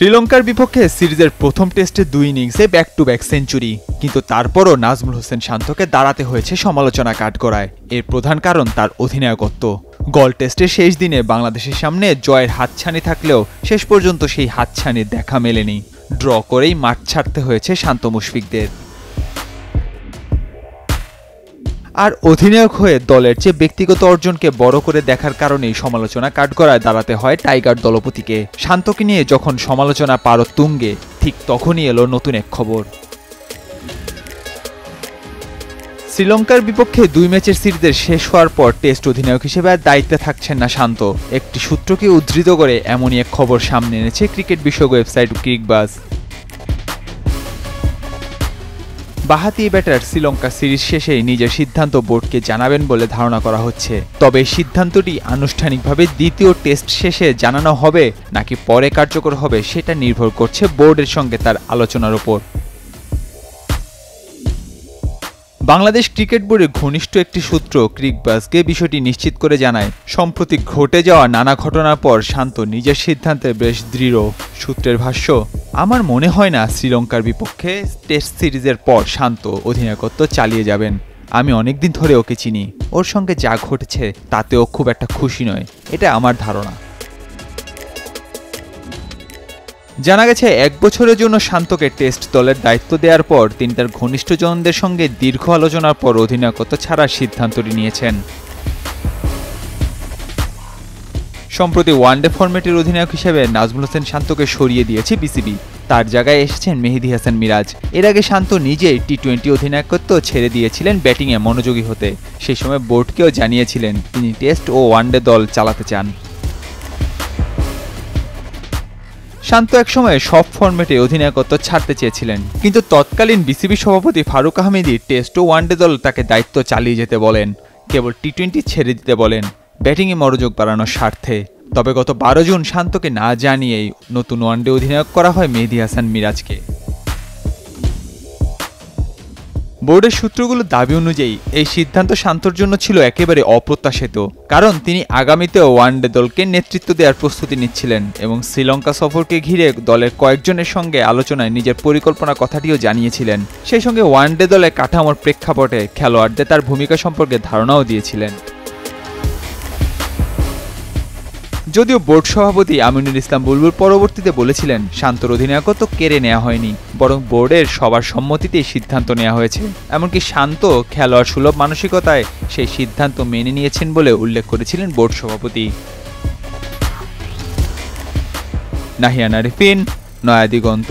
শ্রীলঙ্কার বিপক্ষে সিরিজের প্রথম টেস্টে 2 ইনিংসে ব্যাক টু ব্যাক সেঞ্চুরি, কিন্তু তারপরও নাজমুল হোসেন শান্তকে দাঁড়াতে হয়েছে সমালোচনা কাঠগড়ায়। এর প্রধান কারণ তার অধিনায়কত্ব। গল টেস্টের শেষ দিনে বাংলাদেশের সামনে জয়ের হাতছানি থাকলেও শেষ পর্যন্ত সেই হাতছানির দেখা মেলেনি। ড্র করেই মাঠ ছাড়তে হয়েছে শান্ত মুশফিকদের। আর অধিনায়ক হয়ে দলের চেয়ে ব্যক্তিগত অর্জনকে বড় করে দেখার কারণেই সমালোচনা কাঠগড়ায় দাঁড়াতে হয় টাইগার দলপতিকে। শান্তকে নিয়ে যখন সমালোচনা পারো তুঙ্গে, ঠিক তখনই এলো নতুন এক খবর। শ্রীলঙ্কার বিপক্ষে 2 ম্যাচের সিরিজের শেষ হওয়ার পর টেস্ট অধিনায়ক হিসেবে আর দায়িত্বে থাকছেন না শান্ত। একটি সূত্রকে উদ্ধৃত করে এমনই এক খবর সামনে এনেছে ক্রিকেট বিষয়ক ওয়েবসাইট ক্রিকবাজ। বাঁহাতি ব্যাটার শ্রীলঙ্কা সিরিজ শেষে নিজের সিদ্ধান্ত বোর্ডকে জানাবেন বলে ধারণা করা হচ্ছে। তবে সিদ্ধান্তটি আনুষ্ঠানিকভাবে দ্বিতীয় টেস্ট শেষে জানানো হবে নাকি পরে কার্যকর হবে সেটা নির্ভর করছে বোর্ডের সঙ্গে তার আলোচনার উপর। বাংলাদেশ ক্রিকেট বোর্ডের ঘনিষ্ঠ একটি সূত্র ক্রিকবাজকে বিষয়টি নিশ্চিত করে জানায়, সম্প্রতি ঘটে যাওয়া নানা ঘটনার পর শান্ত নিজের সিদ্ধান্তে বেশ দৃঢ়। সূত্রের ভাষ্য, আমার মনে হয় না শ্রীলঙ্কার বিপক্ষে টেস্ট সিরিজের পর শান্ত অধিনায়কত্ব চালিয়ে যাবেন। আমি অনেকদিন ধরে ওকে চিনি, ওর সঙ্গে যা ঘটেছে তাতেও খুব একটা খুশি নয়, এটা আমার ধারণা। জানা গেছে 1 বছরের জন্য শান্তকে টেস্ট দলের দায়িত্ব দেওয়ার পর তিনি তার ঘনিষ্ঠজনদের সঙ্গে দীর্ঘ আলোচনার পর অধিনায়কত্ব ছাড়ার সিদ্ধান্তটি নিয়েছেন। সম্প্রতি ওয়ানডে ফরম্যাটের অধিনায়ক হিসেবে নাজমুল হোসেন শান্তকে সরিয়ে দিয়েছে বিসিবি। তার জায়গায় এসেছেন মেহেদী হাসান মিরাজ। এর আগে শান্ত নিজেই টি-20 অধিনায়কত্ব ছেড়ে দিয়েছিলেন ব্যাটিংয়ে মনোযোগী হতে। সেই সময় বোর্ডকেও জানিয়েছিলেন তিনি টেস্ট ও ওয়ানডে দল চালাতে চান। শান্ত একসময় সব ফরম্যাটে অধিনায়কত্ব ছাড়তে চেয়েছিলেন, কিন্তু তৎকালীন বিসিবি সভাপতি ফারুক আহমেদই টেস্ট ও ওয়ানডে দল তাকে দায়িত্ব চালিয়ে যেতে বলেন, কেবল টি-20 ছেড়ে দিতে বলেন ব্যাটিংয়ে মনোযোগ বাড়ানোর স্বার্থে। তবে গত 12 জুন শান্তকে না জানিয়েই নতুন ওয়ানডে অধিনায়ক করা হয় মেহেদী হাসান মিরাজকে। বোর্ডের সূত্রগুলোর দাবি অনুযায়ী এই সিদ্ধান্ত শান্তর জন্য ছিল একেবারে অপ্রত্যাশিত, কারণ তিনি আগামীতেও ওয়ানডে দলকে নেতৃত্ব দেওয়ার প্রস্তুতি নিচ্ছিলেন এবং শ্রীলঙ্কা সফরকে ঘিরে দলের কয়েকজনের সঙ্গে আলোচনায় নিজের পরিকল্পনার কথাটিও জানিয়েছিলেন। সেই সঙ্গে ওয়ানডে দলের কাঠামোর প্রেক্ষাপটে খেলোয়াড়দের তার ভূমিকা সম্পর্কে ধারণাও দিয়েছিলেন। যদিও বোর্ড সভাপতি আমিনুল ইসলাম বুলবুল পরবর্তীতে বলেছিলেন শান্তর অধিনায়কত্ব কেড়ে নেওয়া হয়নি, বরং বোর্ডের সবার সম্মতিতেই সিদ্ধান্ত নেওয়া হয়েছে। এমনকি শান্ত খেলোয়াড় সুলভ মানসিকতায় সেই সিদ্ধান্ত মেনে নিয়েছেন বলে উল্লেখ করেছিলেন বোর্ড সভাপতি। নাহিয়ান আরিফিন, নয়া দিগন্ত।